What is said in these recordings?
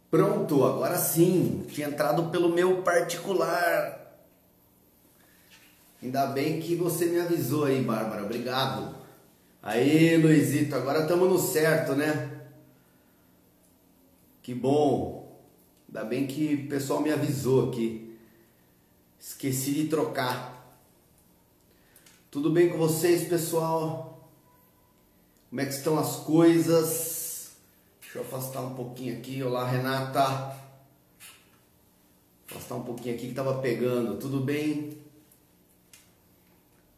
Pronto, agora sim, tinha entrado pelo meu particular. Ainda bem que você me avisou aí, Bárbara, obrigado. Aí, Luizito, agora estamos no certo, né? Que bom. Ainda bem que o pessoal me avisou aqui. Esqueci de trocar. Tudo bem com vocês, pessoal? Como é que estão as coisas? Deixa eu afastar um pouquinho aqui. Olá, Renata. Afastar um pouquinho aqui que tava pegando. Tudo bem?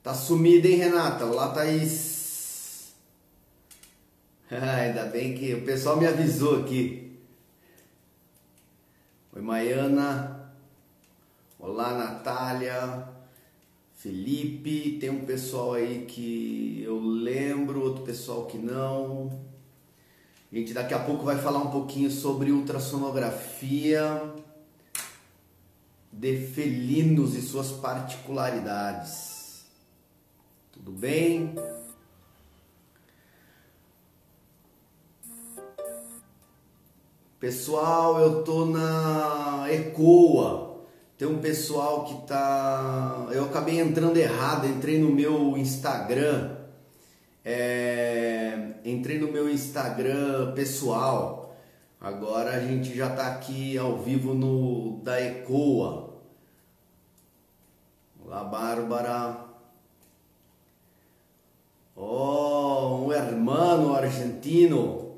Tá sumida, hein, Renata? Olá, Thaís. Ainda bem que o pessoal me avisou aqui. Oi, Maiana. Olá, Natália. Felipe. Tem um pessoal aí que eu lembro, outro pessoal que não. A gente daqui a pouco vai falar um pouquinho sobre ultrassonografia de felinos e suas particularidades. Tudo bem? Pessoal, eu tô na ECOA. Tem um pessoal que tá... Eu acabei entrando errado, entrei no meu Instagram. Entrei no meu Instagram pessoal. Agora a gente já tá aqui ao vivo no da ECOA. Olá, Bárbara. Oh, um hermano argentino.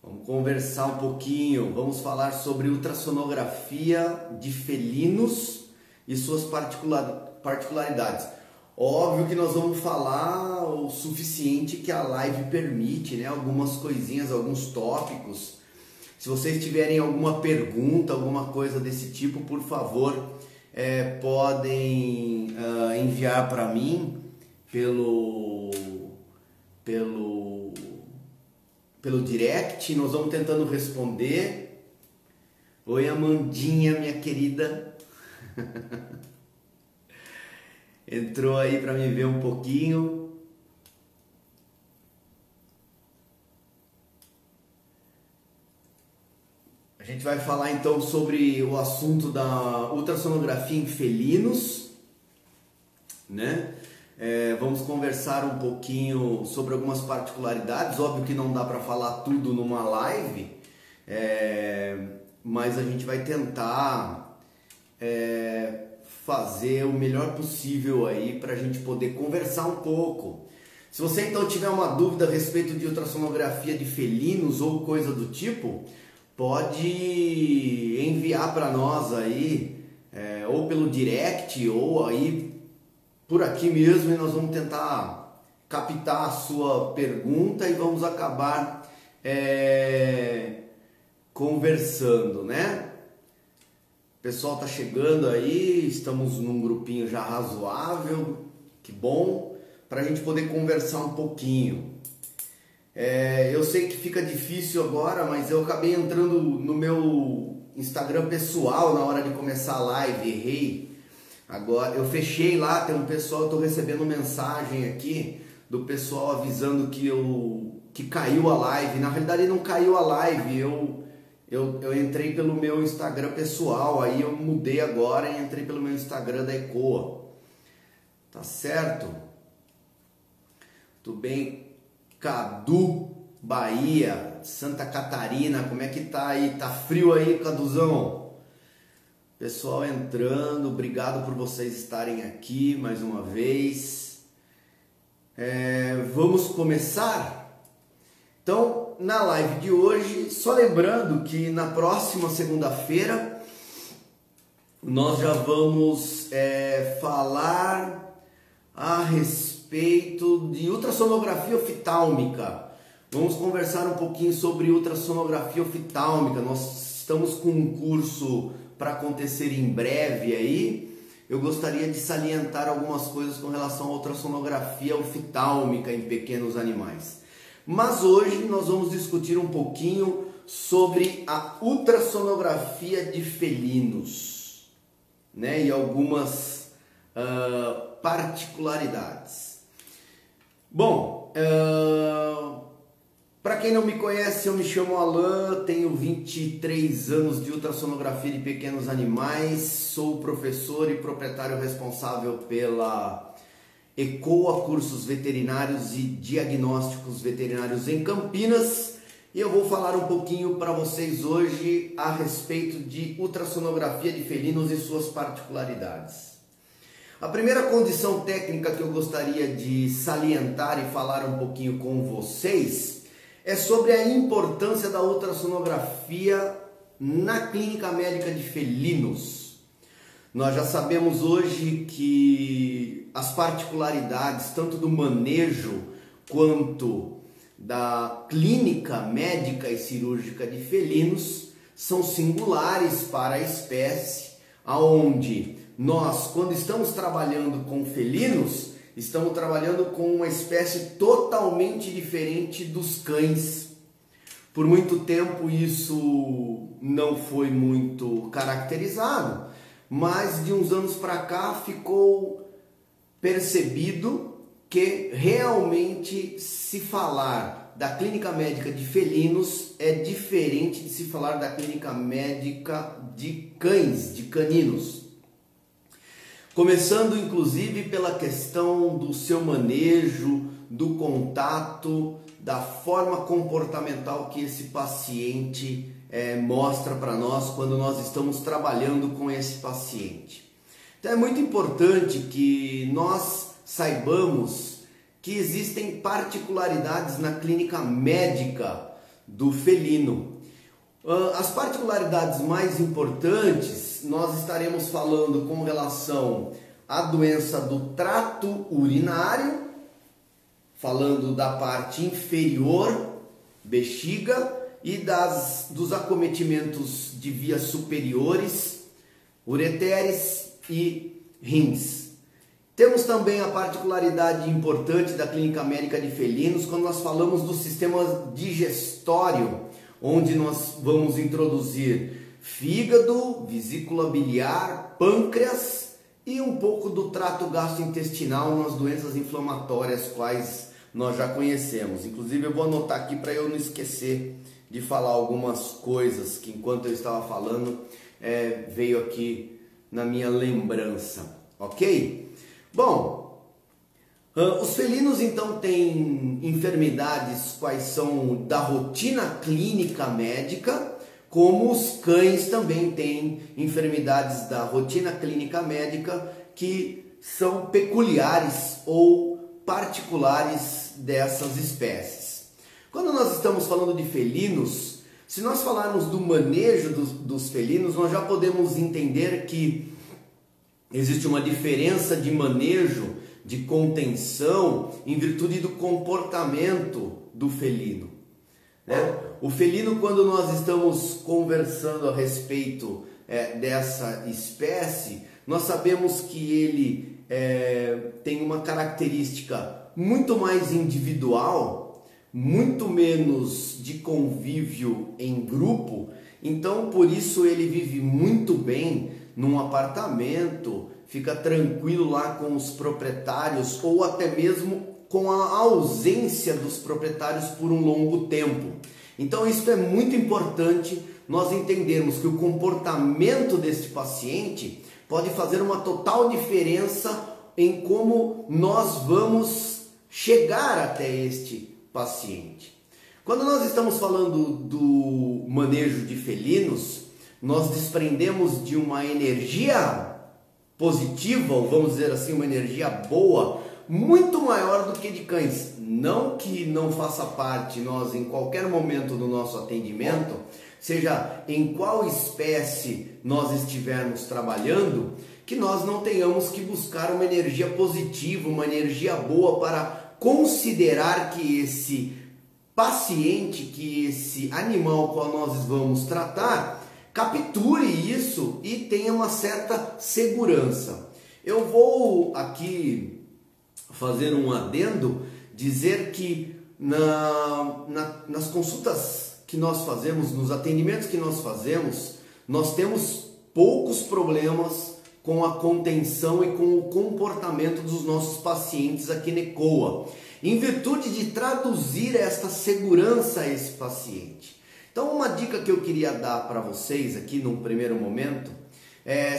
Vamos conversar um pouquinho. Vamos falar sobre ultrassonografia de felinos e suas particularidades. Óbvio que nós vamos falar o suficiente que a live permite, né? Algumas coisinhas, alguns tópicos. Se vocês tiverem alguma pergunta, alguma coisa desse tipo, por favor, podem enviar para mim pelo direct. Nós vamos tentando responder. Oi, Amandinha, minha querida. Entrou aí para me ver um pouquinho. A gente vai falar então sobre o assunto da ultrassonografia em felinos, né? Vamos conversar um pouquinho sobre algumas particularidades. Óbvio que não dá para falar tudo numa live, mas a gente vai tentar fazer o melhor possível aí para a gente poder conversar um pouco. Se você então tiver uma dúvida a respeito de ultrassonografia de felinos ou coisa do tipo, pode enviar para nós aí, ou pelo direct ou aí por aqui mesmo, e nós vamos tentar captar a sua pergunta e vamos acabar conversando, né? O pessoal tá chegando aí, estamos num grupinho já razoável, que bom, para a gente poder conversar um pouquinho. Eu sei que fica difícil agora, mas eu acabei entrando no meu Instagram pessoal na hora de começar a live, errei. Agora eu fechei lá, tem um pessoal, eu tô recebendo mensagem aqui do pessoal avisando que caiu a live. Na realidade não caiu a live, eu entrei pelo meu Instagram pessoal, aí eu mudei agora e entrei pelo meu Instagram da ECOA. Tá certo? Tudo bem? Cadu, Bahia, Santa Catarina, como é que tá aí? Tá frio aí, Caduzão? Pessoal entrando, obrigado por vocês estarem aqui mais uma vez. Vamos começar? Então, na live de hoje, só lembrando que na próxima segunda-feira nós já vamos falar a respeito de ultrassonografia oftálmica. Vamos conversar um pouquinho sobre ultrassonografia oftálmica. Nós estamos com um curso para acontecer em breve aí. Eu gostaria de salientar algumas coisas com relação à ultrassonografia oftálmica em pequenos animais. Mas hoje nós vamos discutir um pouquinho sobre a ultrassonografia de felinos, né? E algumas particularidades. Bom, quem não me conhece, eu me chamo Alan, tenho 23 anos de ultrassonografia de pequenos animais, sou professor e proprietário responsável pela ECOA, Cursos Veterinários e Diagnósticos Veterinários em Campinas, e eu vou falar um pouquinho para vocês hoje a respeito de ultrassonografia de felinos e suas particularidades. A primeira condição técnica que eu gostaria de salientar e falar um pouquinho com vocês é sobre a importância da ultrassonografia na clínica médica de felinos. Nós já sabemos hoje que as particularidades tanto do manejo quanto da clínica médica e cirúrgica de felinos são singulares para a espécie, aonde nós, quando estamos trabalhando com felinos, estamos trabalhando com uma espécie totalmente diferente dos cães. Por muito tempo isso não foi muito caracterizado, mas de uns anos para cá ficou percebido que realmente se falar da clínica médica de felinos é diferente de se falar da clínica médica de cães, de caninos. Começando inclusive pela questão do seu manejo, do contato, da forma comportamental que esse paciente mostra para nós quando nós estamos trabalhando com esse paciente. Então é muito importante que nós saibamos que existem particularidades na clínica médica do felino. As particularidades mais importantes nós estaremos falando com relação à doença do trato urinário, falando da parte inferior, bexiga, e dos acometimentos de vias superiores, ureteres e rins. Temos também a particularidade importante da clínica médica de felinos quando nós falamos do sistema digestório, onde nós vamos introduzir fígado, vesícula biliar, pâncreas e um pouco do trato gastrointestinal nas doenças inflamatórias, quais nós já conhecemos. Inclusive eu vou anotar aqui para eu não esquecer de falar algumas coisas que enquanto eu estava falando veio aqui na minha lembrança, ok? Bom, os felinos então têm enfermidades quais são da rotina clínica médica, como os cães também têm enfermidades da rotina clínica médica que são peculiares ou particulares dessas espécies. Quando nós estamos falando de felinos, se nós falarmos do manejo dos felinos, nós já podemos entender que existe uma diferença de manejo, de contenção, em virtude do comportamento do felino. O felino, quando nós estamos conversando a respeito dessa espécie, nós sabemos que ele tem uma característica muito mais individual, muito menos de convívio em grupo, então por isso ele vive muito bem num apartamento, fica tranquilo lá com os proprietários ou até mesmo com a ausência dos proprietários por um longo tempo. Então isso é muito importante nós entendermos que o comportamento deste paciente pode fazer uma total diferença em como nós vamos chegar até este paciente. Quando nós estamos falando do manejo de felinos, nós desprendemos de uma energia positiva, ou vamos dizer assim, uma energia boa, muito maior do que de cães. Não que não faça parte nós em qualquer momento do nosso atendimento, seja em qual espécie nós estivermos trabalhando, que nós não tenhamos que buscar uma energia positiva, uma energia boa para considerar que esse paciente, que esse animal qual nós vamos tratar, capture isso e tenha uma certa segurança. Eu vou aqui fazer um adendo, dizer que nas consultas que nós fazemos, nos atendimentos que nós fazemos, nós temos poucos problemas com a contenção e com o comportamento dos nossos pacientes aqui na ECOA. em virtude de traduzir esta segurança a esse paciente. Então, uma dica que eu queria dar para vocês aqui num primeiro momento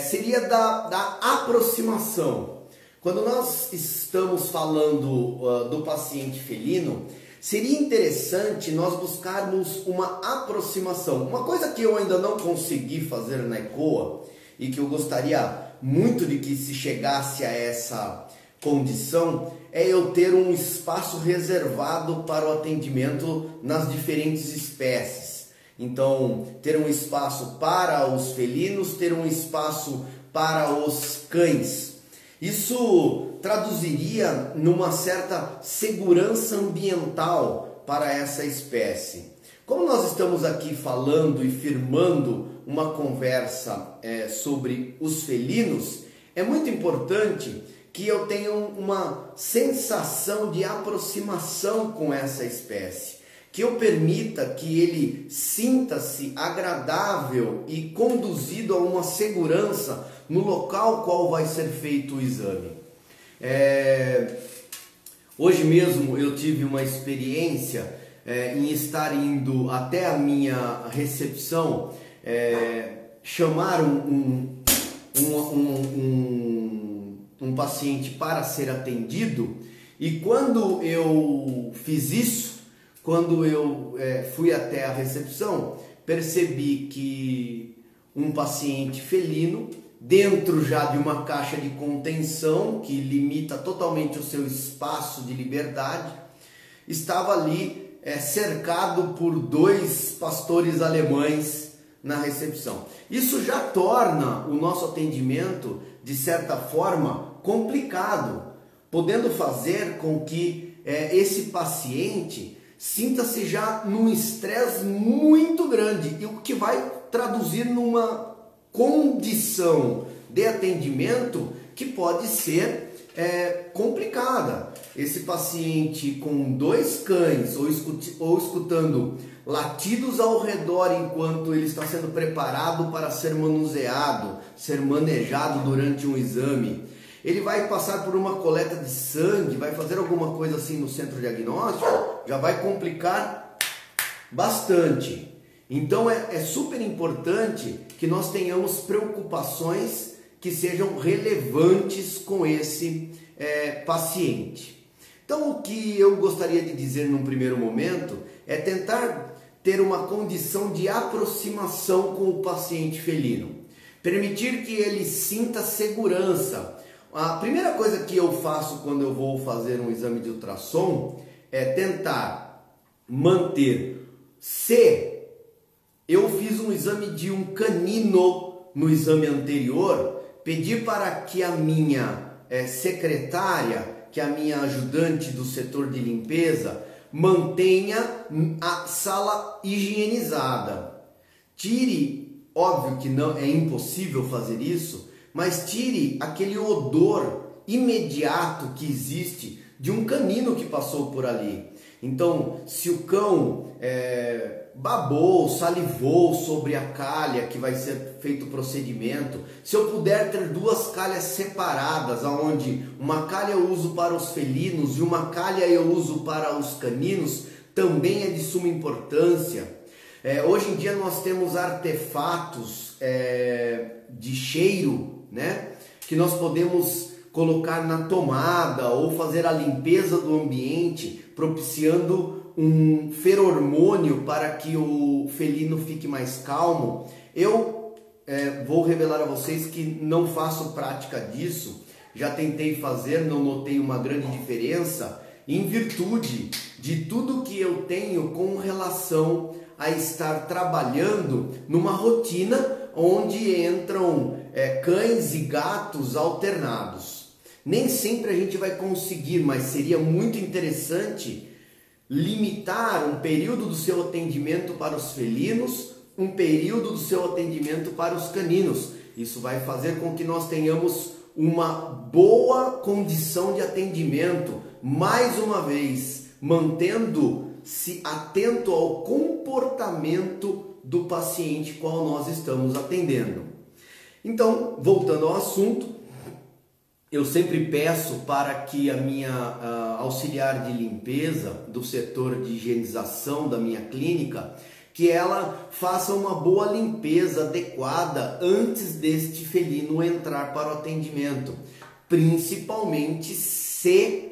seria da aproximação. Quando nós estamos falando do paciente felino, seria interessante nós buscarmos uma aproximação. Uma coisa que eu ainda não consegui fazer na ECOA e que eu gostaria muito de que se chegasse a essa condição é eu ter um espaço reservado para o atendimento nas diferentes espécies. Então, ter um espaço para os felinos, ter um espaço para os cães. Isso traduziria numa certa segurança ambiental para essa espécie. Como nós estamos aqui falando e firmando uma conversa sobre os felinos, é muito importante que eu tenha uma sensação de aproximação com essa espécie, que eu permita que ele sinta-se agradável e conduzido a uma segurança no local qual vai ser feito o exame. Hoje mesmo eu tive uma experiência em estar indo até a minha recepção, chamar um paciente para ser atendido, e quando eu fiz isso, quando eu fui até a recepção, percebi que um paciente felino, dentro já de uma caixa de contenção que limita totalmente o seu espaço de liberdade, estava ali cercado por 2 pastores alemães na recepção. Isso já torna o nosso atendimento, de certa forma, complicado, podendo fazer com que esse paciente sinta-se já num estresse muito grande, e o que vai traduzir numa condição de atendimento que pode ser complicada. Esse paciente com 2 cães ou escutando latidos ao redor enquanto ele está sendo preparado para ser manuseado, ser manejado durante um exame. Ele vai passar por uma coleta de sangue, vai fazer alguma coisa assim no centro diagnóstico, já vai complicar bastante. Então é super importante que nós tenhamos preocupações que sejam relevantes com esse paciente. Então, o que eu gostaria de dizer num primeiro momento é tentar ter uma condição de aproximação com o paciente felino, permitir que ele sinta segurança. A primeira coisa que eu faço quando eu vou fazer um exame de ultrassom é tentar manter, se eu fiz um exame de um canino no exame anterior, pedir para que a minha secretária, que a minha ajudante do setor de limpeza, mantenha a sala higienizada. Tire, óbvio que não é impossível fazer isso, mas tire aquele odor imediato que existe de um canino que passou por ali. Então, se o cão babou, salivou sobre a calha que vai ser feito o procedimento, se eu puder ter 2 calhas separadas, onde uma calha eu uso para os felinos e uma calha eu uso para os caninos, também é de suma importância. Hoje em dia nós temos artefatos de cheiro, né, que nós podemos colocar na tomada ou fazer a limpeza do ambiente, propiciando um feromônio para que o felino fique mais calmo. Eu vou revelar a vocês que não faço prática disso, já tentei fazer, não notei uma grande diferença, em virtude de tudo que eu tenho com relação a estar trabalhando numa rotina onde entram cães e gatos alternados. Nem sempre a gente vai conseguir, mas seria muito interessante limitar um período do seu atendimento para os felinos, um período do seu atendimento para os caninos. Isso vai fazer com que nós tenhamos uma boa condição de atendimento, mais uma vez, mantendo-se atento ao comportamento do paciente qual nós estamos atendendo. Então, voltando ao assunto, eu sempre peço para que a minha auxiliar de limpeza do setor de higienização da minha clínica, que ela faça uma boa limpeza adequada antes deste felino entrar para o atendimento, principalmente se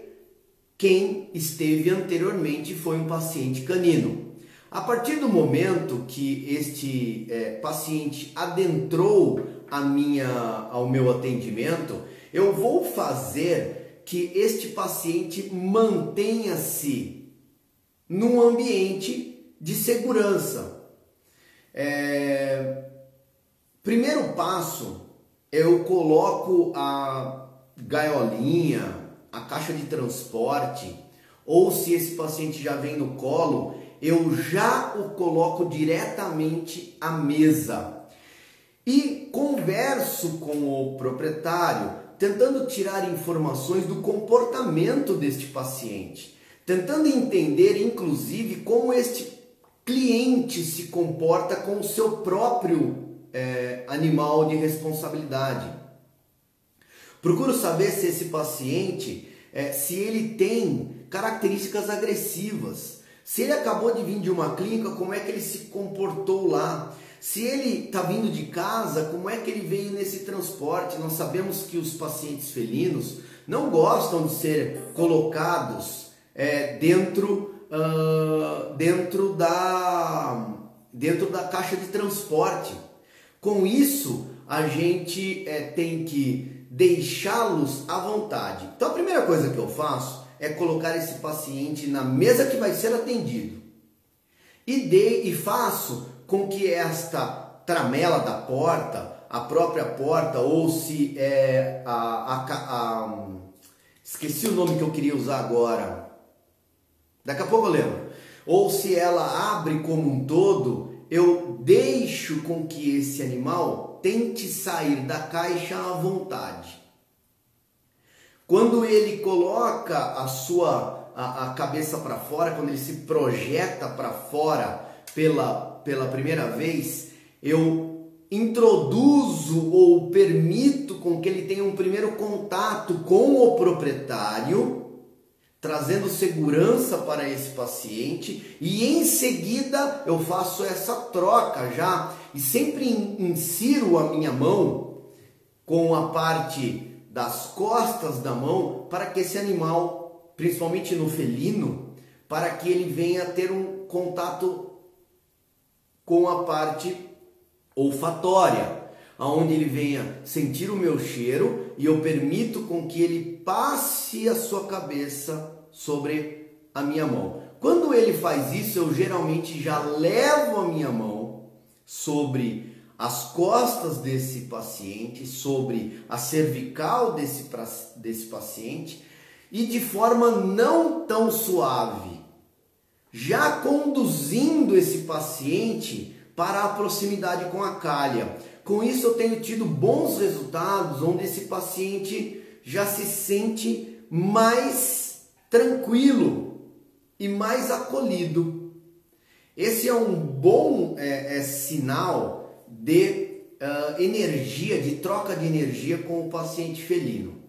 quem esteve anteriormente foi um paciente canino. A partir do momento que este paciente adentrou ao meu atendimento, eu vou fazer que este paciente mantenha-se num ambiente de segurança. Primeiro passo, eu coloco a gaiolinha, a caixa de transporte, ou se esse paciente já vem no colo, eu já o coloco diretamente à mesa e converso com o proprietário, tentando tirar informações do comportamento deste paciente, tentando entender, inclusive, como este cliente se comporta com o seu próprio animal de responsabilidade. Procuro saber se esse paciente, se ele tem características agressivas, se ele acabou de vir de uma clínica, como é que ele se comportou lá. Se ele está vindo de casa, como é que ele veio nesse transporte? Nós sabemos que os pacientes felinos não gostam de ser colocados dentro da caixa de transporte. Com isso, a gente tem que deixá-los à vontade. Então a primeira coisa que eu faço é colocar esse paciente na mesa que vai ser atendido. E faço com que esta tramela da porta, a própria porta, ou se esqueci o nome que eu queria usar agora, daqui a pouco eu lembro, ou se ela abre como um todo, eu deixo com que esse animal tente sair da caixa à vontade. Quando ele coloca a cabeça para fora, quando ele se projeta para fora pela primeira vez, eu introduzo ou permito com que ele tenha um primeiro contato com o proprietário, trazendo segurança para esse paciente, e em seguida eu faço essa troca já, e sempre insiro a minha mão com a parte das costas da mão, para que esse animal, principalmente no felino, para que ele venha ter um contato com a parte olfatória, aonde ele venha sentir o meu cheiro, e eu permito com que ele passe a sua cabeça sobre a minha mão. Quando ele faz isso, eu geralmente já levo a minha mão sobre as costas desse paciente, sobre a cervical desse paciente, e de forma não tão suave, já conduzindo esse paciente para a proximidade com a calha. Com isso eu tenho tido bons resultados, onde esse paciente já se sente mais tranquilo e mais acolhido. Esse é um bom sinal de energia, de troca de energia com o paciente felino.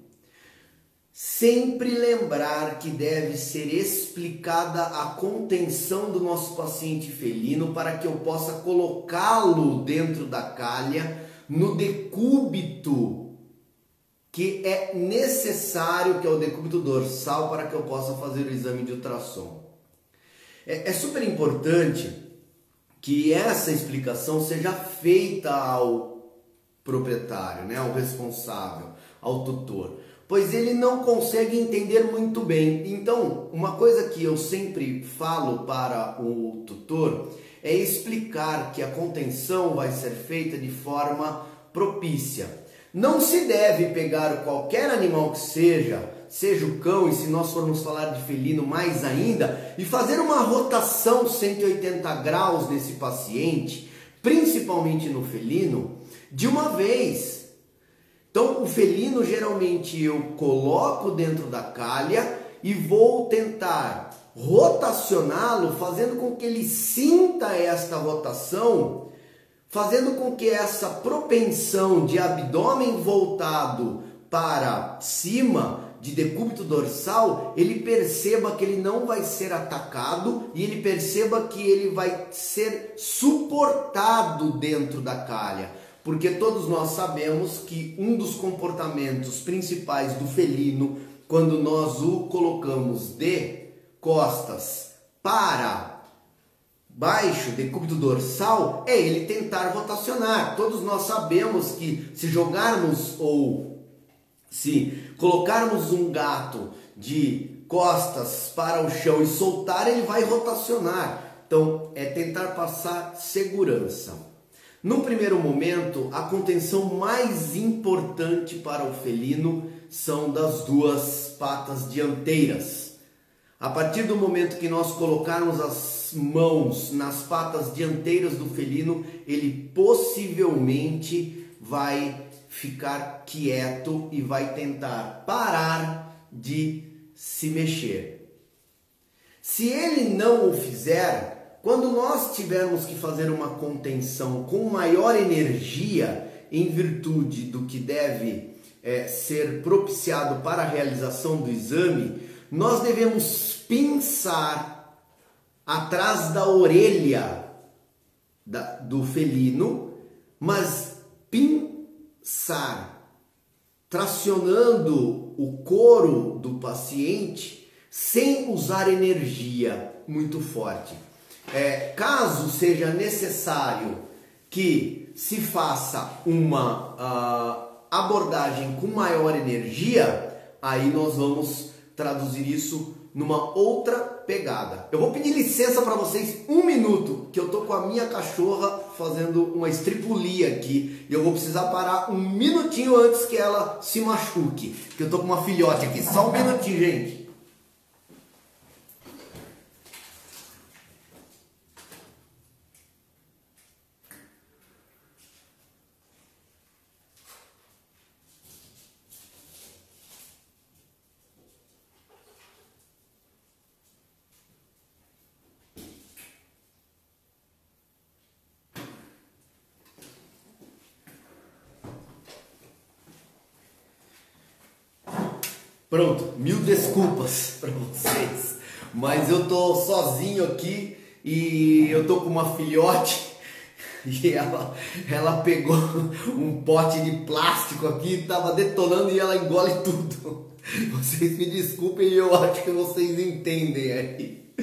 Sempre lembrar que deve ser explicada a contenção do nosso paciente felino para que eu possa colocá-lo dentro da calha no decúbito que é necessário, que é o decúbito dorsal, para que eu possa fazer o exame de ultrassom. É super importante que essa explicação seja feita ao proprietário, né, ao responsável, ao tutor, pois ele não consegue entender muito bem. Então, uma coisa que eu sempre falo para o tutor é explicar que a contenção vai ser feita de forma propícia. Não se deve pegar qualquer animal que seja o cão, e se nós formos falar de felino mais ainda, e fazer uma rotação 180 graus nesse paciente, principalmente no felino, de uma vez. Então, o felino geralmente eu coloco dentro da calha e vou tentar rotacioná-lo, fazendo com que ele sinta esta rotação, fazendo com que essa propensão de abdômen voltado para cima de decúbito dorsal, ele perceba que ele não vai ser atacado e ele perceba que ele vai ser suportado dentro da calha. Porque todos nós sabemos que um dos comportamentos principais do felino, quando nós o colocamos de costas para baixo, decúbito dorsal, é ele tentar rotacionar. Todos nós sabemos que se jogarmos ou se colocarmos um gato de costas para o chão e soltar, ele vai rotacionar. Então, é tentar passar segurança. No primeiro momento, a contenção mais importante para o felino são das duas patas dianteiras. A partir do momento que nós colocarmos as mãos nas patas dianteiras do felino, ele possivelmente vai ficar quieto e vai tentar parar de se mexer. Se ele não o fizer, quando nós tivermos que fazer uma contenção com maior energia, em virtude do que deve ser propiciado para a realização do exame, nós devemos pinçar atrás da orelha do felino, mas pinçar, tracionando o couro do paciente sem usar energia muito forte. Caso seja necessário que se faça uma abordagem com maior energia, aí nós vamos traduzir isso numa outra pegada. Eu vou pedir licença para vocês um minuto, que eu tô com a minha cachorra fazendo uma estripulia aqui e eu vou precisar parar um minutinho antes que ela se machuque, que eu tô com uma filhote aqui. Só um minutinho, gente. Pronto, mil desculpas para vocês, mas eu tô sozinho aqui e eu tô com uma filhote e ela pegou um pote de plástico aqui, tava detonando e ela engole tudo. Vocês me desculpem, eu acho que vocês entendem aí,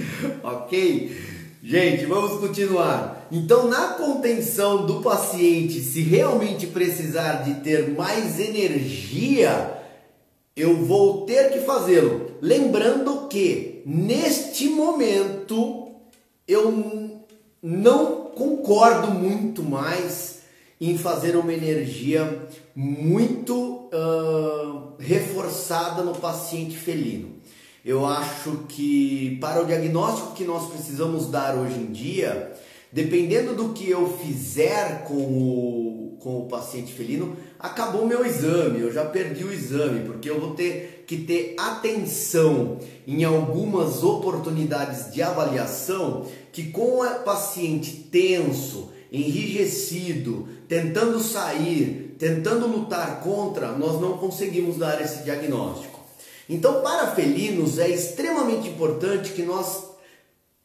ok? Gente, vamos continuar. Então, na contenção do paciente, se realmente precisar de ter mais energia, eu vou ter que fazê-lo. Lembrando que, neste momento, eu não concordo muito mais em fazer uma energia muito reforçada no paciente felino. Eu acho que, para o diagnóstico que nós precisamos dar hoje em dia, dependendo do que eu fizer com o paciente felino, acabou o meu exame, eu já perdi o exame, porque eu vou ter que ter atenção em algumas oportunidades de avaliação que, com o paciente tenso, enrijecido, tentando sair, tentando lutar contra, nós não conseguimos dar esse diagnóstico. Então, para felinos é extremamente importante que nós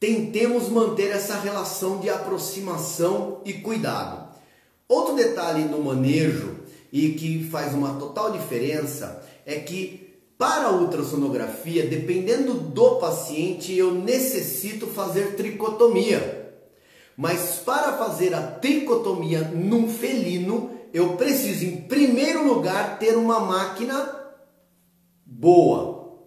tentemos manter essa relação de aproximação e cuidado. Outro detalhe no manejo e que faz uma total diferença é que, para a ultrassonografia, dependendo do paciente, eu necessito fazer tricotomia. Mas para fazer a tricotomia num felino, eu preciso, em primeiro lugar, ter uma máquina boa.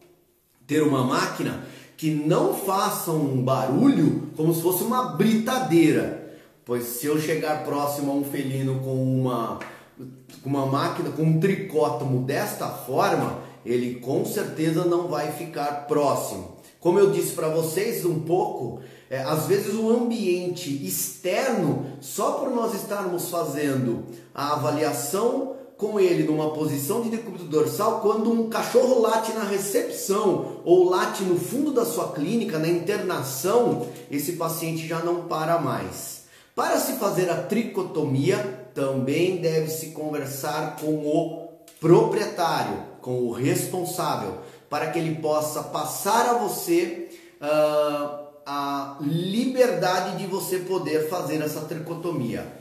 Ter uma máquina que não faça um barulho como se fosse uma britadeira. Pois se eu chegar próximo a um felino com uma máquina, com um tricótomo desta forma, ele com certeza não vai ficar próximo. Como eu disse para vocês um pouco, às vezes o ambiente externo, só por nós estarmos fazendo a avaliação com ele numa posição de decúbito dorsal, quando um cachorro late na recepção ou late no fundo da sua clínica, na internação, esse paciente já não para mais. Para se fazer a tricotomia, também deve-se conversar com o proprietário, com o responsável, para que ele possa passar a você a liberdade de você poder fazer essa tricotomia.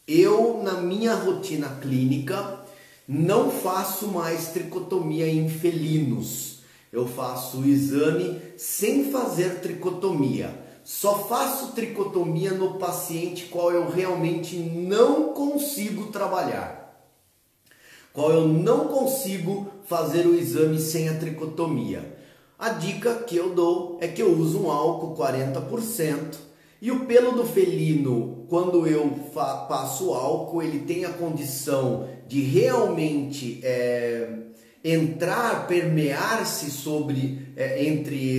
Eu, na minha rotina clínica, não faço mais tricotomia em felinos. Eu faço o exame sem fazer tricotomia. Só faço tricotomia no paciente qual eu realmente não consigo trabalhar, qual eu não consigo fazer o exame sem a tricotomia. A dica que eu dou é que eu uso um álcool 40%, e o pelo do felino, quando eu passo álcool, ele tem a condição de realmente entrar, permear-se entre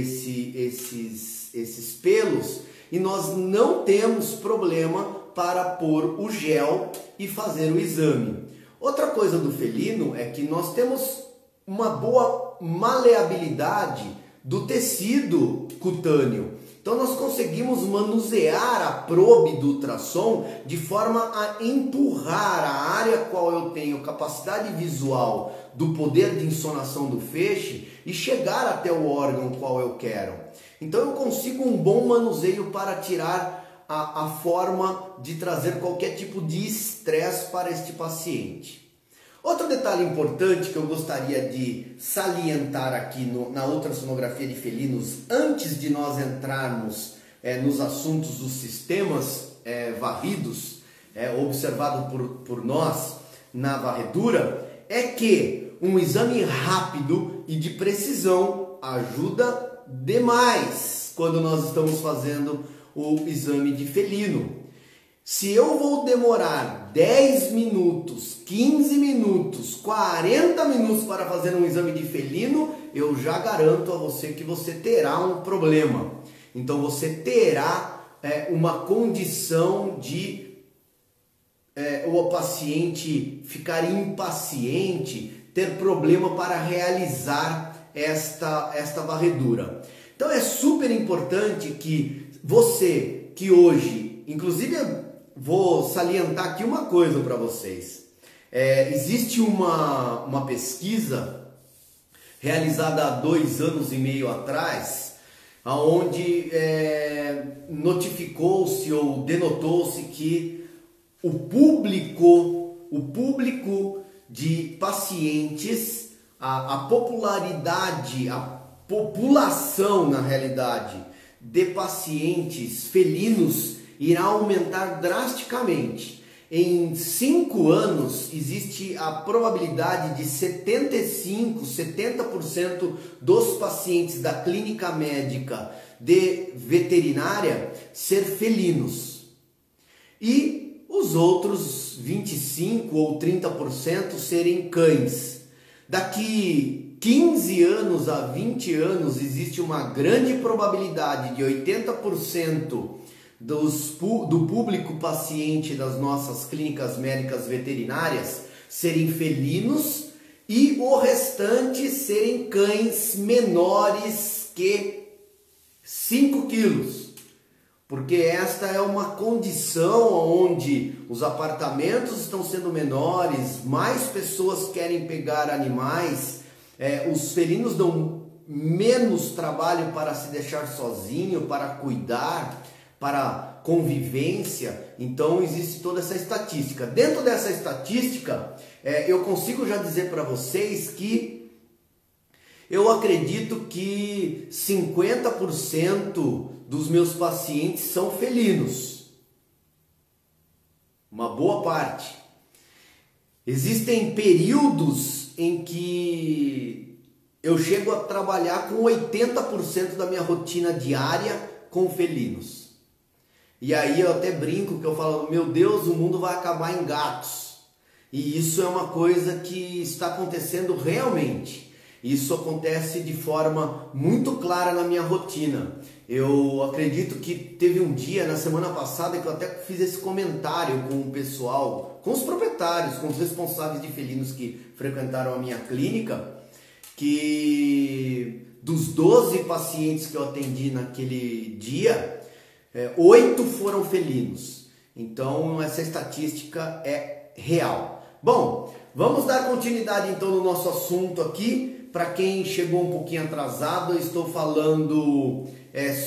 esses pelos, e nós não temos problema para pôr o gel e fazer o exame. Outra coisa do felino é que nós temos uma boa maleabilidade do tecido cutâneo. Então nós conseguimos manusear a probe do ultrassom de forma a empurrar a área qual eu tenho capacidade visual do poder de insonação do feixe e chegar até o órgão qual eu quero. Então eu consigo um bom manuseio para tirar a forma de trazer qualquer tipo de estresse para este paciente. Outro detalhe importante que eu gostaria de salientar aqui na ultrassonografia de felinos, antes de nós entrarmos nos assuntos dos sistemas varridos, observado por nós na varredura, é que um exame rápido e de precisão ajuda demais quando nós estamos fazendo o exame de felino. Se eu vou demorar 10 minutos, 15 minutos, 40 minutos para fazer um exame de felino, eu já garanto a você que você terá um problema. Então você terá uma condição de o paciente ficar impaciente, ter problema para realizar esta varredura. Então é super importante que você que hoje, inclusive vou salientar aqui uma coisa para vocês. Existe uma pesquisa realizada há 2 anos e meio atrás, onde notificou-se ou denotou-se que o público de pacientes, a população na realidade de pacientes felinos irá aumentar drasticamente. Em 5 anos, existe a probabilidade de 70% dos pacientes da clínica médica de veterinária ser felinos. E os outros 25% ou 30% serem cães. Daqui 15 anos a 20 anos, existe uma grande probabilidade de 80% do público paciente das nossas clínicas médicas veterinárias serem felinos e o restante serem cães menores que 5 quilos. Porque esta é uma condição onde os apartamentos estão sendo menores, mais pessoas querem pegar animais, os felinos dão menos trabalho para se deixar sozinho, para cuidar, para convivência. Então existe toda essa estatística. Dentro dessa estatística, eu consigo já dizer para vocês que eu acredito que 50% dos meus pacientes são felinos. Uma boa parte. Existem períodos em que eu chego a trabalhar com 80% da minha rotina diária com felinos. E aí eu até brinco que eu falo, meu Deus, o mundo vai acabar em gatos. E isso é uma coisa que está acontecendo realmente. Isso acontece de forma muito clara na minha rotina. Eu acredito que teve um dia na semana passada que eu até fiz esse comentário com o pessoal, com os proprietários, com os responsáveis de felinos que frequentaram a minha clínica, que dos 12 pacientes que eu atendi naquele dia, 8 foram felinos. Então essa estatística é real. Bom, vamos dar continuidade então no nosso assunto aqui. Para quem chegou um pouquinho atrasado, eu estou falando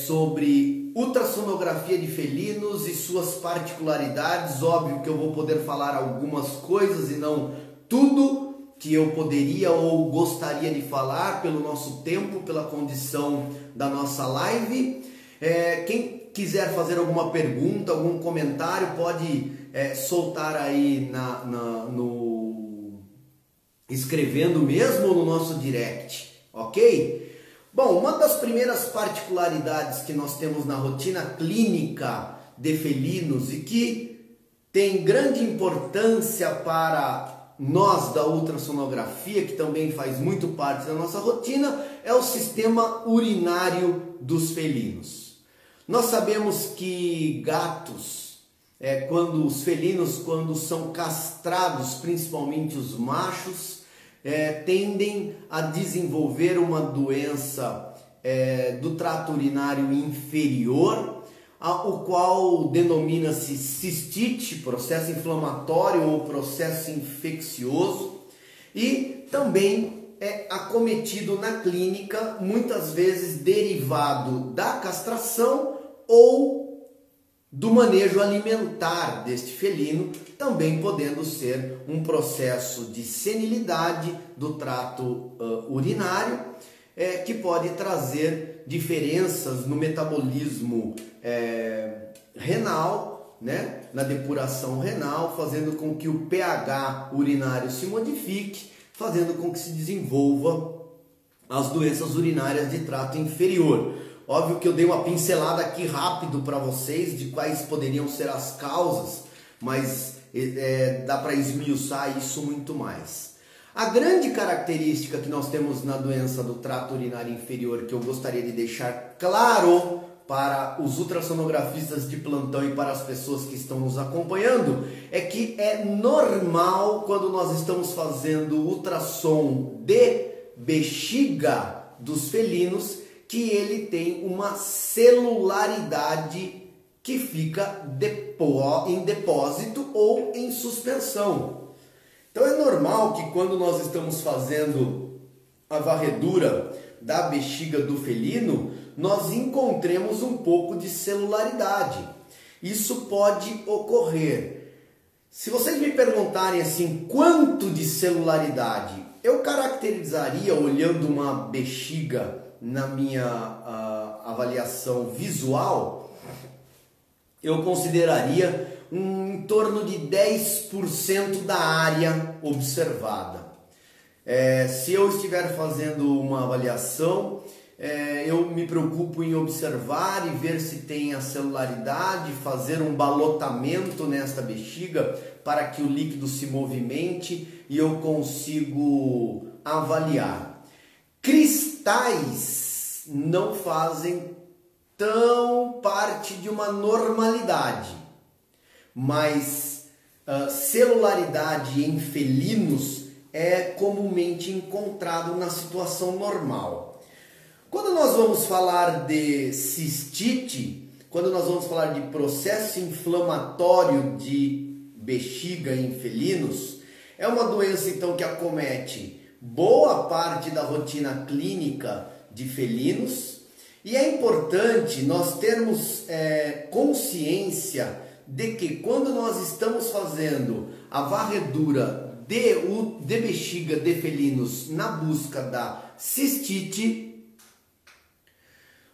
sobre ultrassonografia de felinos e suas particularidades. Óbvio que eu vou poder falar algumas coisas e não tudo que eu poderia ou gostaria de falar pelo nosso tempo, pela condição da nossa live. Quem quiser fazer alguma pergunta, algum comentário, pode soltar aí escrevendo mesmo no nosso direct, ok? Bom, uma das primeiras particularidades que nós temos na rotina clínica de felinos e que tem grande importância para nós da ultrassonografia, que também faz muito parte da nossa rotina, é o sistema urinário dos felinos. Nós sabemos que gatos, quando são castrados, principalmente os machos, tendem a desenvolver uma doença do trato urinário inferior, o qual denomina-se cistite, processo inflamatório ou processo infeccioso, e também é acometido na clínica, muitas vezes derivado da castração ou do manejo alimentar deste felino, também podendo ser um processo de senilidade do trato urinário, que pode trazer diferenças no metabolismo renal, né? Na depuração renal, fazendo com que o pH urinário se modifique, fazendo com que se desenvolva as doenças urinárias de trato inferior. Óbvio que eu dei uma pincelada aqui rápido para vocês de quais poderiam ser as causas, mas dá para esmiuçar isso muito mais. A grande característica que nós temos na doença do trato urinário inferior, que eu gostaria de deixar claro para os ultrassonografistas de plantão e para as pessoas que estão nos acompanhando, é que é normal, quando nós estamos fazendo ultrassom de bexiga dos felinos, que ele tem uma celularidade que fica em depósito ou em suspensão. Então é normal que quando nós estamos fazendo a varredura da bexiga do felino, nós encontremos um pouco de celularidade. Isso pode ocorrer. Se vocês me perguntarem assim, quanto de celularidade, eu caracterizaria olhando uma bexiga na minha avaliação visual, eu consideraria em torno de 10% da área observada. Se eu estiver fazendo uma avaliação, eu me preocupo em observar e ver se tem a celularidade, fazer um balotamento nesta bexiga para que o líquido se movimente e eu consigo avaliar. Cristais não fazem tão parte de uma normalidade, mas celularidade em felinos é comumente encontrado na situação normal. Quando nós vamos falar de cistite, quando nós vamos falar de processo inflamatório de bexiga em felinos, é uma doença então que acomete boa parte da rotina clínica de felinos, e é importante nós termos consciência de que quando nós estamos fazendo a varredura de bexiga de felinos na busca da cistite,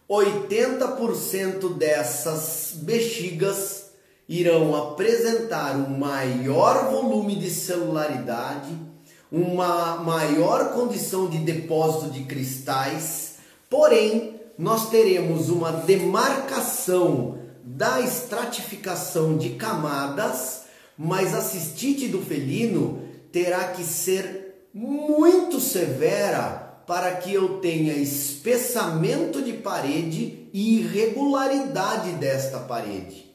80% dessas bexigas irão apresentar um maior volume de celularidade, uma maior condição de depósito de cristais, porém nós teremos uma demarcação da estratificação de camadas, mas a cistite do felino terá que ser muito severa para que eu tenha espessamento de parede e irregularidade desta parede.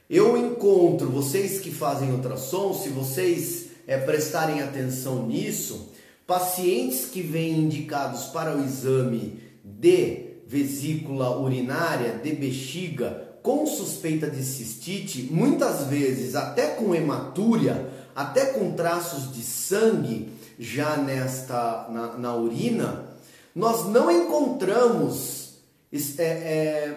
Eu encontro, vocês que fazem ultrassom, se vocês prestarem atenção nisso, pacientes que vêm indicados para o exame de vesícula urinária, de bexiga, com suspeita de cistite, muitas vezes até com hematúria, até com traços de sangue já na urina, nós não encontramos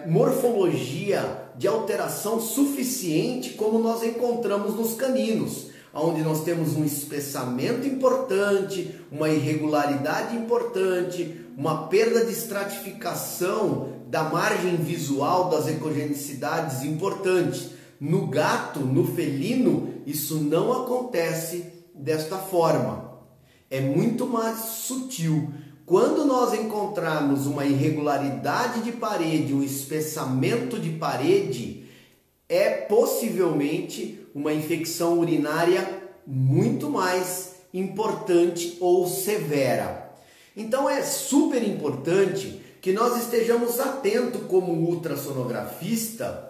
morfologia de alteração suficiente como nós encontramos nos caninos, onde nós temos um espessamento importante, uma irregularidade importante, uma perda de estratificação da margem visual das ecogenicidades importante. No gato, no felino, isso não acontece desta forma. É muito mais sutil. Quando nós encontrarmos uma irregularidade de parede, um espessamento de parede, é possivelmente uma infecção urinária muito mais importante ou severa. Então é super importante que nós estejamos atentos como ultrassonografista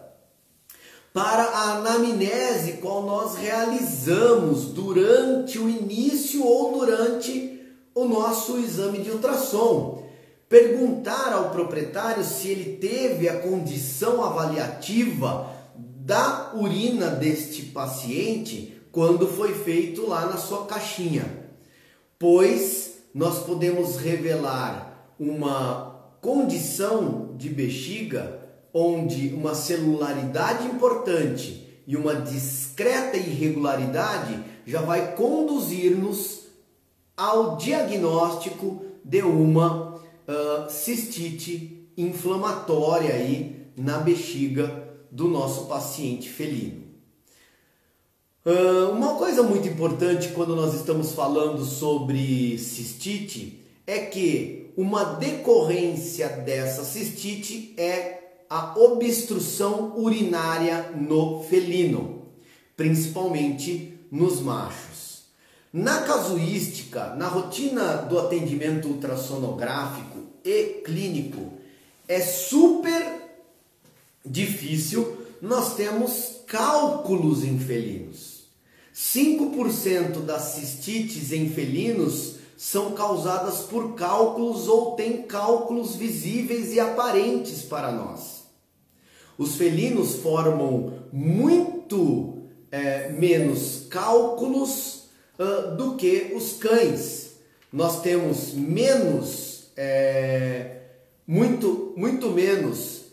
para a anamnese qual nós realizamos durante o início ou durante o nosso exame de ultrassom. Perguntar ao proprietário se ele teve a condição avaliativa da urina deste paciente quando foi feito lá na sua caixinha, pois nós podemos revelar uma condição de bexiga onde uma celularidade importante e uma discreta irregularidade já vai conduzir-nos ao diagnóstico de uma cistite inflamatória aí na bexiga do nosso paciente felino. Uma coisa muito importante quando nós estamos falando sobre cistite é que uma decorrência dessa cistite é a obstrução urinária no felino, principalmente nos machos. Na casuística, na rotina do atendimento ultrassonográfico e clínico, é super difícil nós temos cálculos em felinos. 5% das cistites em felinos são causadas por cálculos ou têm cálculos visíveis e aparentes para nós. Os felinos formam muito menos cálculos do que os cães. Nós temos muito menos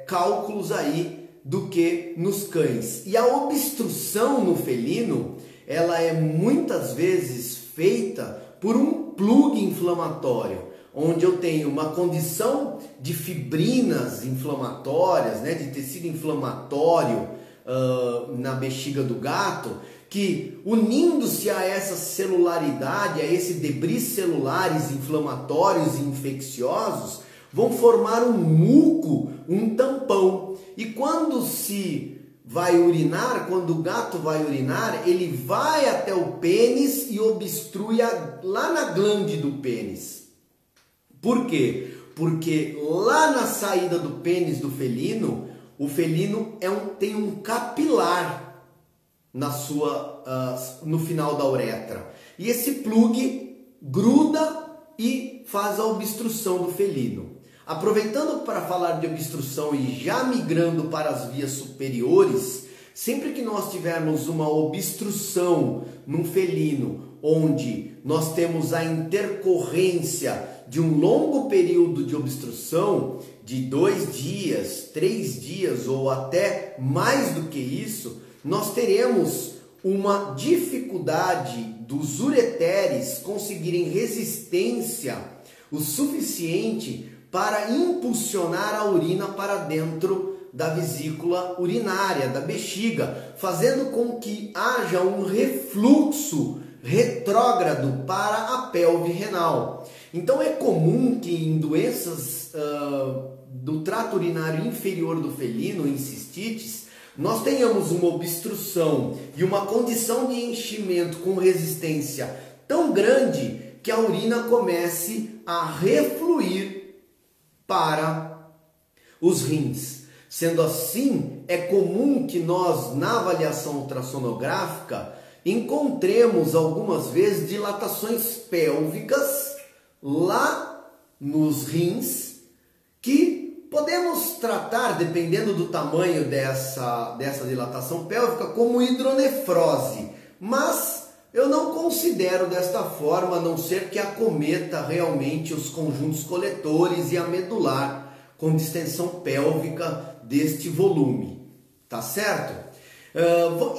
cálculos aí do que nos cães. E a obstrução no felino, ela é muitas vezes feita por um plug inflamatório, onde eu tenho uma condição de fibrinas inflamatórias, de tecido inflamatório na bexiga do gato, que unindo-se a essa celularidade, a esse debris celulares inflamatórios e infecciosos, vão formar um muco, um tampão. E quando se vai urinar, quando o gato vai urinar, ele vai até o pênis e obstrui lá na glande do pênis. Por quê? Porque lá na saída do pênis do felino, o felino tem um capilar no final da uretra. E esse plug gruda e faz a obstrução do felino. Aproveitando para falar de obstrução e já migrando para as vias superiores, sempre que nós tivermos uma obstrução num felino, onde nós temos a intercorrência de um longo período de obstrução, de 2 dias, 3 dias ou até mais do que isso, nós teremos uma dificuldade dos ureteres conseguirem resistência o suficiente para impulsionar a urina para dentro da vesícula urinária, da bexiga, fazendo com que haja um refluxo retrógrado para a pelve renal. Então é comum que em doenças do trato urinário inferior do felino, em cistites, nós tenhamos uma obstrução e uma condição de enchimento com resistência tão grande que a urina comece a refluir para os rins. Sendo assim, é comum que nós, na avaliação ultrassonográfica, encontremos algumas vezes dilatações pélvicas lá nos rins tratar, dependendo do tamanho dessa dilatação pélvica, como hidronefrose, mas eu não considero desta forma, a não ser que acometa realmente os conjuntos coletores e a medular com distensão pélvica deste volume, tá certo?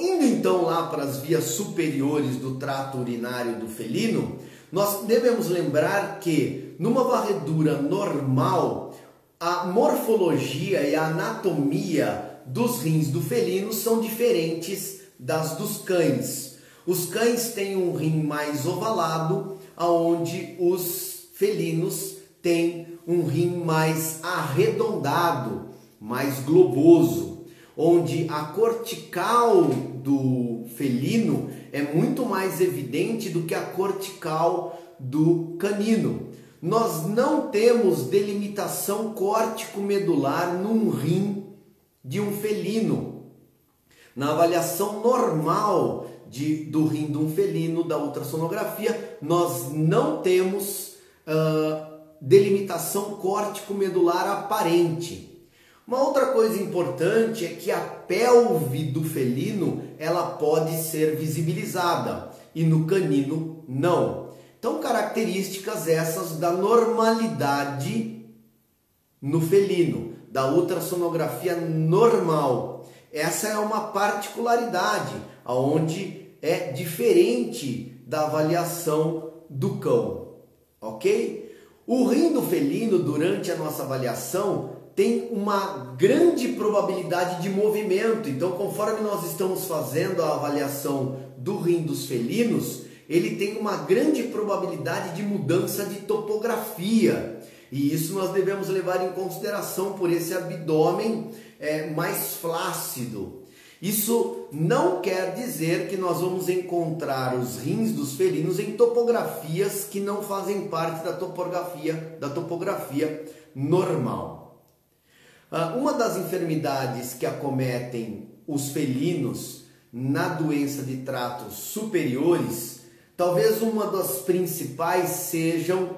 Indo então lá para as vias superiores do trato urinário do felino, nós devemos lembrar que numa varredura normal, a morfologia e a anatomia dos rins do felino são diferentes das dos cães. Os cães têm um rim mais ovalado, onde os felinos têm um rim mais arredondado, mais globoso, onde a cortical do felino é muito mais evidente do que a cortical do canino. Nós não temos delimitação córtico-medular num rim de um felino. Na avaliação normal do rim de um felino, da ultrassonografia, nós não temos delimitação córtico-medular aparente. Uma outra coisa importante é que a pelve do felino ela pode ser visibilizada e no canino não. Então, características essas da normalidade no felino, da ultrassonografia normal. Essa é uma particularidade, onde é diferente da avaliação do cão, ok? O rim do felino, durante a nossa avaliação, tem uma grande probabilidade de movimento. Então, conforme nós estamos fazendo a avaliação do rim dos felinos, ele tem uma grande probabilidade de mudança de topografia. E isso nós devemos levar em consideração por esse abdômen mais flácido. Isso não quer dizer que nós vamos encontrar os rins dos felinos em topografias que não fazem parte da topografia normal. Uma das enfermidades que acometem os felinos na doença de tratos superiores, talvez uma das principais sejam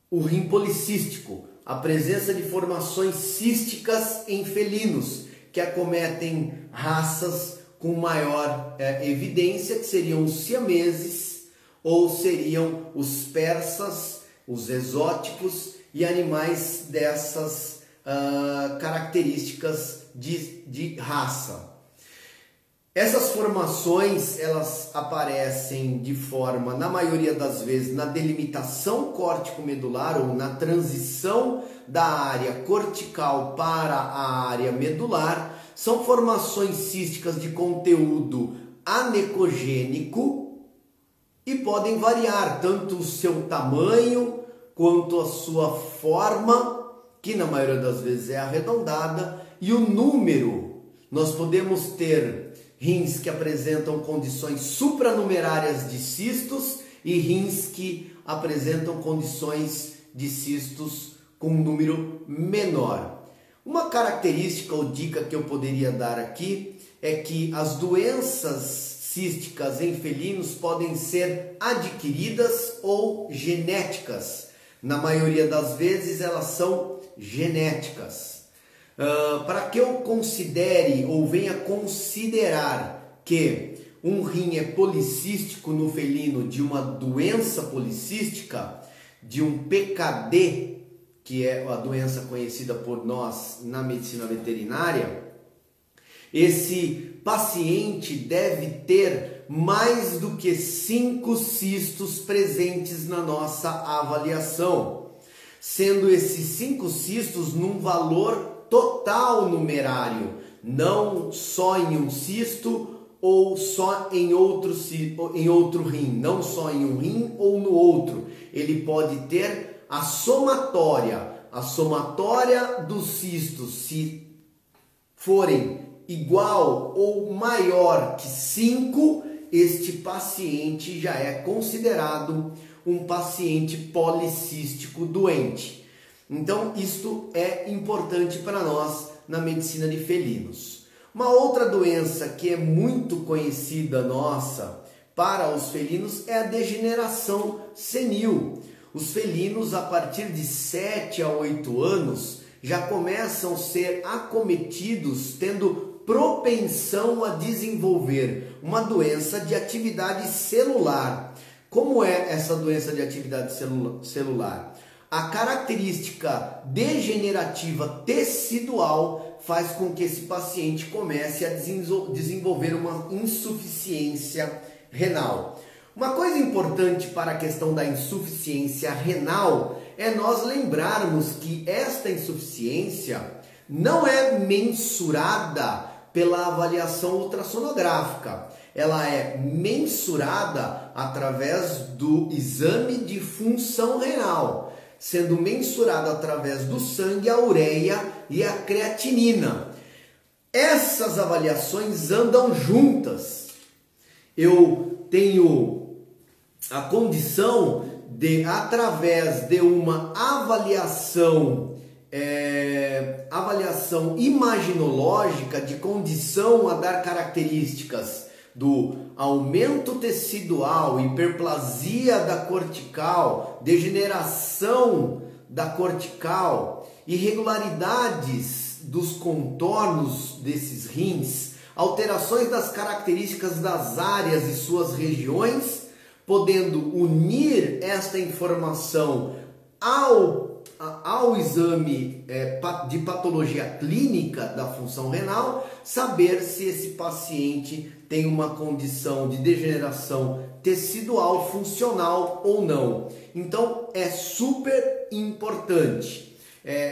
o rim policístico, a presença de formações císticas em felinos, que acometem raças com maior evidência, que seriam os siameses ou seriam os persas, os exóticos e animais dessas características de raça. Essas formações, elas aparecem de forma, na maioria das vezes, na delimitação córtico-medular ou na transição da área cortical para a área medular. São formações císticas de conteúdo anecogênico e podem variar tanto o seu tamanho quanto a sua forma, que na maioria das vezes é arredondada, e o número. Nós podemos ter rins que apresentam condições supranumerárias de cistos e rins que apresentam condições de cistos com um número menor. Uma característica ou dica que eu poderia dar aqui é que as doenças císticas em felinos podem ser adquiridas ou genéticas. Na maioria das vezes elas são genéticas. Para que eu considere ou venha considerar que um rim é policístico no felino de uma doença policística, de um PKD, que é a doença conhecida por nós na medicina veterinária, esse paciente deve ter mais do que 5 cistos presentes na nossa avaliação, sendo esses 5 cistos num valor total numerário, não só em um cisto ou só em outro rim, não só em um rim ou no outro. Ele pode ter a somatória dos cistos, se forem igual ou maior que 5, este paciente já é considerado um paciente policístico doente. Então, isto é importante para nós na medicina de felinos. Uma outra doença que é muito conhecida nossa para os felinos é a degeneração senil. Os felinos, a partir de 7 a 8 anos, já começam a ser acometidos, tendo propensão a desenvolver uma doença de atividade celular. Como é essa doença de atividade celular? A característica degenerativa tecidual faz com que esse paciente comece a desenvolver uma insuficiência renal. Uma coisa importante para a questão da insuficiência renal é nós lembrarmos que esta insuficiência não é mensurada pela avaliação ultrassonográfica. Ela é mensurada através do exame de função renal, sendo mensurada através do sangue, a ureia e a creatinina. Essas avaliações andam juntas. Eu tenho a condição de, através de uma avaliação imaginológica de condição a dar características do aumento tecidual, hiperplasia da cortical, degeneração da cortical, irregularidades dos contornos desses rins, alterações das características das áreas e suas regiões, podendo unir esta informação ao exame de patologia clínica da função renal, saber se esse paciente tem uma condição de degeneração tecidual funcional ou não. Então é super importante.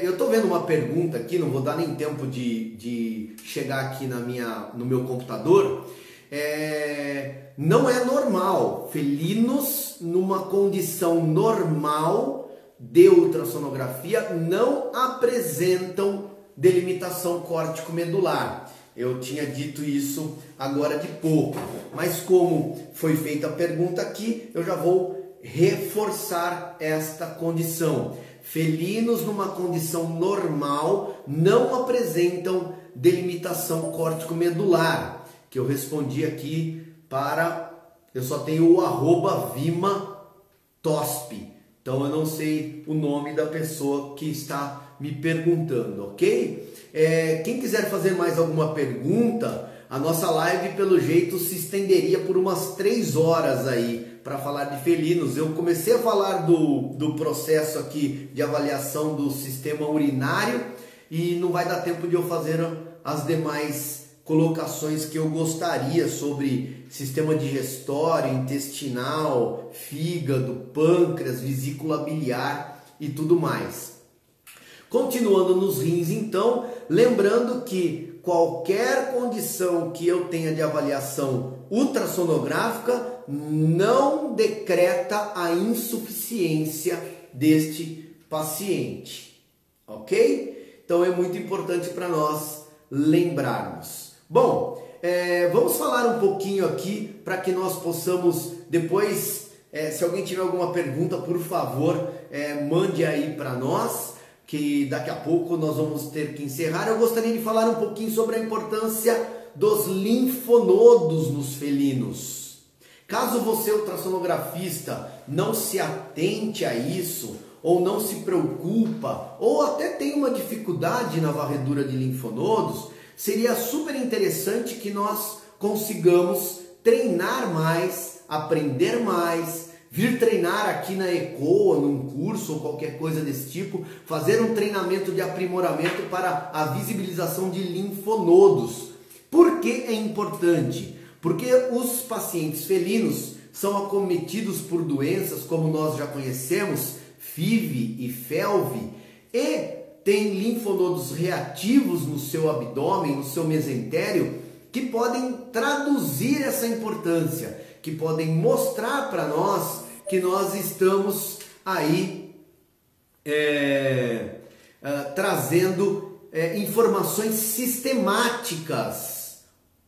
Eu estou vendo uma pergunta aqui, não vou dar nem tempo de chegar aqui no meu computador. Não é normal. Felinos numa condição normal de ultrassonografia não apresentam delimitação córtico-medular. Eu tinha dito isso agora de pouco, mas como foi feita a pergunta aqui, eu já vou reforçar esta condição. Felinos numa condição normal não apresentam delimitação córtico-medular, que eu respondi aqui eu só tenho o @vimatosp. Então eu não sei o nome da pessoa que está me perguntando, ok? Quem quiser fazer mais alguma pergunta, a nossa live pelo jeito se estenderia por umas 3 horas aí para falar de felinos. Eu comecei a falar do processo aqui de avaliação do sistema urinário e não vai dar tempo de eu fazer as demais colocações que eu gostaria sobre sistema digestório, intestinal, fígado, pâncreas, vesícula biliar e tudo mais. Continuando nos rins, então, lembrando que qualquer condição que eu tenha de avaliação ultrassonográfica não decreta a insuficiência deste paciente, ok? Então é muito importante para nós lembrarmos. Bom, vamos falar um pouquinho aqui para que nós possamos depois, se alguém tiver alguma pergunta, por favor, mande aí para nós, que daqui a pouco nós vamos ter que encerrar. Eu gostaria de falar um pouquinho sobre a importância dos linfonodos nos felinos. Caso você, ultrassonografista, não se atente a isso, ou não se preocupa, ou até tem uma dificuldade na varredura de linfonodos, seria super interessante que nós consigamos treinar mais, aprender mais, vir treinar aqui na ECOA, num curso ou qualquer coisa desse tipo, fazer um treinamento de aprimoramento para a visibilização de linfonodos. Por que é importante? Porque os pacientes felinos são acometidos por doenças, como nós já conhecemos, FIV e FeLV, e tem linfonodos reativos no seu abdômen, no seu mesentério, que podem traduzir essa importância, que podem mostrar para nós que nós estamos aí trazendo informações sistemáticas,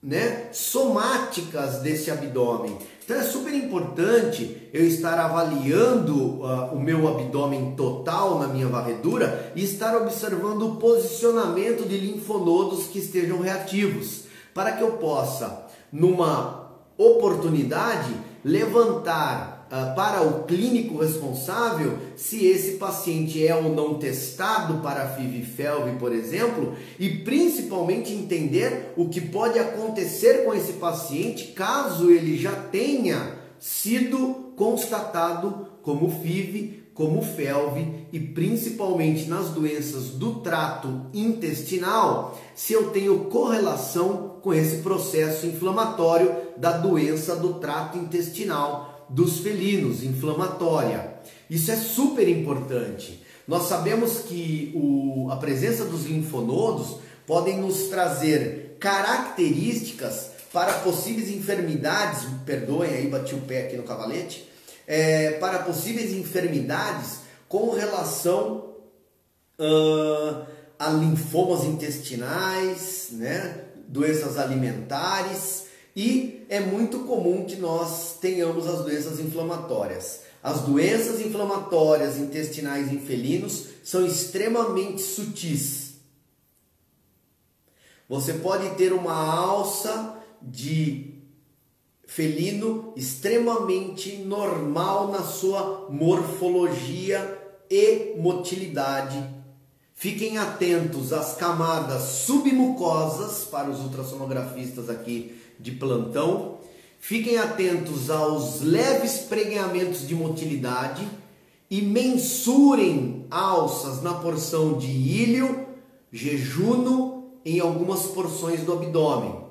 né, somáticas desse abdômen. Então é super importante eu estar avaliando o meu abdômen total na minha varredura e estar observando o posicionamento de linfonodos que estejam reativos, para que eu possa, numa oportunidade, levantar para o clínico responsável se esse paciente é ou não testado para FIV e FeLV, por exemplo, e principalmente entender o que pode acontecer com esse paciente caso ele já tenha sido constatado como FIV, como FeLV e principalmente nas doenças do trato intestinal, se eu tenho correlação com esse processo inflamatório da doença do trato intestinal dos felinos, inflamatória. Isso é super importante. Nós sabemos que a presença dos linfonodos podem nos trazer características para possíveis enfermidades, perdoem aí, bati o pé aqui no cavalete, para possíveis enfermidades com relação a linfomas intestinais, né? Doenças alimentares, e é muito comum que nós tenhamos as doenças inflamatórias. As doenças inflamatórias intestinais em felinos são extremamente sutis. Você pode ter uma alça de felino extremamente normal na sua morfologia e motilidade. Fiquem atentos às camadas submucosas para os ultrassonografistas aqui de plantão. Fiquem atentos aos leves pregueamentos de motilidade e mensurem alças na porção de íleo, jejuno, em algumas porções do abdômen.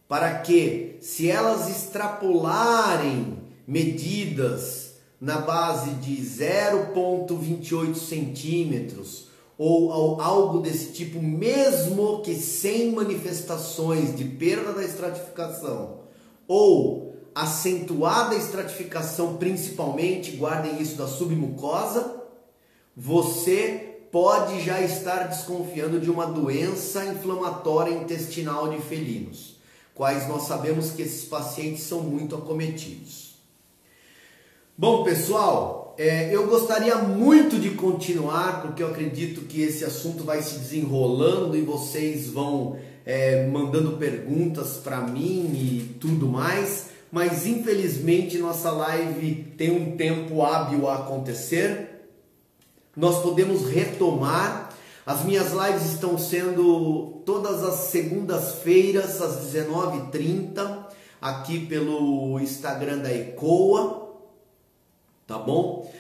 Para que, se elas extrapolarem medidas na base de 0,28 centímetros ou algo desse tipo, mesmo que sem manifestações de perda da estratificação ou acentuada estratificação, principalmente, guardem isso da submucosa, você pode já estar desconfiando de uma doença inflamatória intestinal de felinos, quais nós sabemos que esses pacientes são muito acometidos. Bom, pessoal, eu gostaria muito de continuar, porque eu acredito que esse assunto vai se desenrolando e vocês vão mandando perguntas para mim e tudo mais, mas infelizmente nossa live tem um tempo hábil a acontecer. Nós podemos retomar. As minhas lives estão sendo todas as segundas-feiras às 19h30 aqui pelo Instagram da ECOA. Tá bom?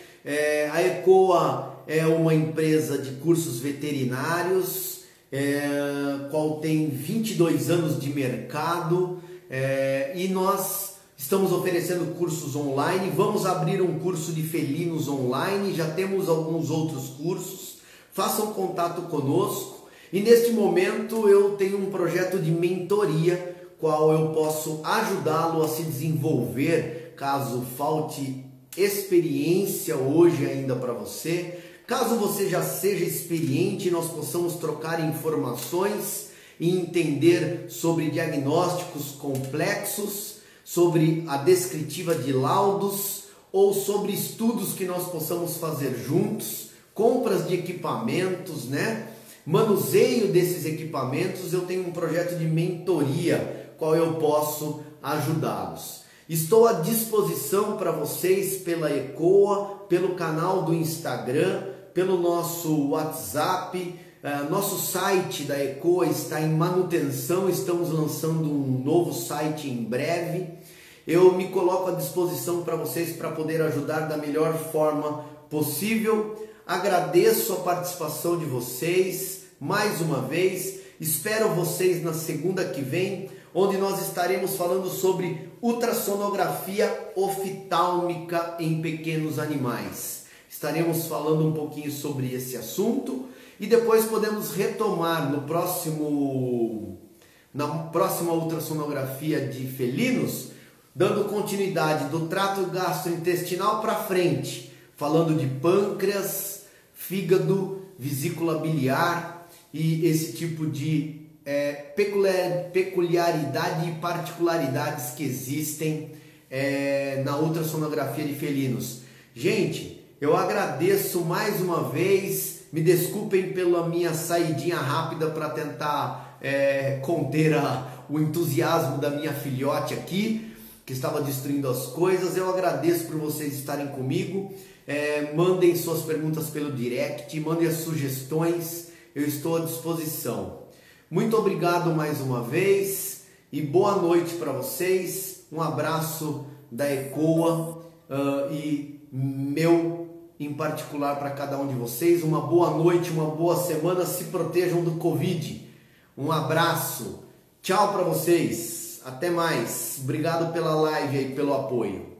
A ECOA é uma empresa de cursos veterinários, qual tem 22 anos de mercado, e nós estamos oferecendo cursos online. Vamos abrir um curso de felinos online, já temos alguns outros cursos. Façam contato conosco, e neste momento eu tenho um projeto de mentoria, qual eu posso ajudá-lo a se desenvolver, caso falte experiência hoje ainda para você. Caso você já seja experiente, nós possamos trocar informações e entender sobre diagnósticos complexos, sobre a descritiva de laudos ou sobre estudos que nós possamos fazer juntos, compras de equipamentos, né? Manuseio desses equipamentos. Eu tenho um projeto de mentoria, qual eu posso ajudá-los. Estou à disposição para vocês pela ECOA, pelo canal do Instagram, pelo nosso WhatsApp. Nosso site da ECOA está em manutenção, estamos lançando um novo site em breve. Eu me coloco à disposição para vocês para poder ajudar da melhor forma possível. Agradeço a participação de vocês mais uma vez. Espero vocês na segunda que vem, onde nós estaremos falando sobre ultrassonografia oftálmica em pequenos animais. Estaremos falando um pouquinho sobre esse assunto e depois podemos retomar na próxima ultrassonografia de felinos, dando continuidade do trato gastrointestinal para frente, falando de pâncreas, fígado, vesícula biliar e esse tipo de peculiaridade e particularidades que existem na ultrassonografia de felinos. Gente, eu agradeço mais uma vez, me desculpem pela minha saidinha rápida para tentar conter o entusiasmo da minha filhote aqui, que estava destruindo as coisas. Eu agradeço por vocês estarem comigo. Mandem suas perguntas pelo direct, mandem as sugestões, eu estou à disposição. Muito obrigado mais uma vez e boa noite para vocês. Um abraço da ECOA e meu em particular para cada um de vocês. Uma boa noite, uma boa semana. Se protejam do Covid. Um abraço. Tchau para vocês. Até mais. Obrigado pela live e pelo apoio.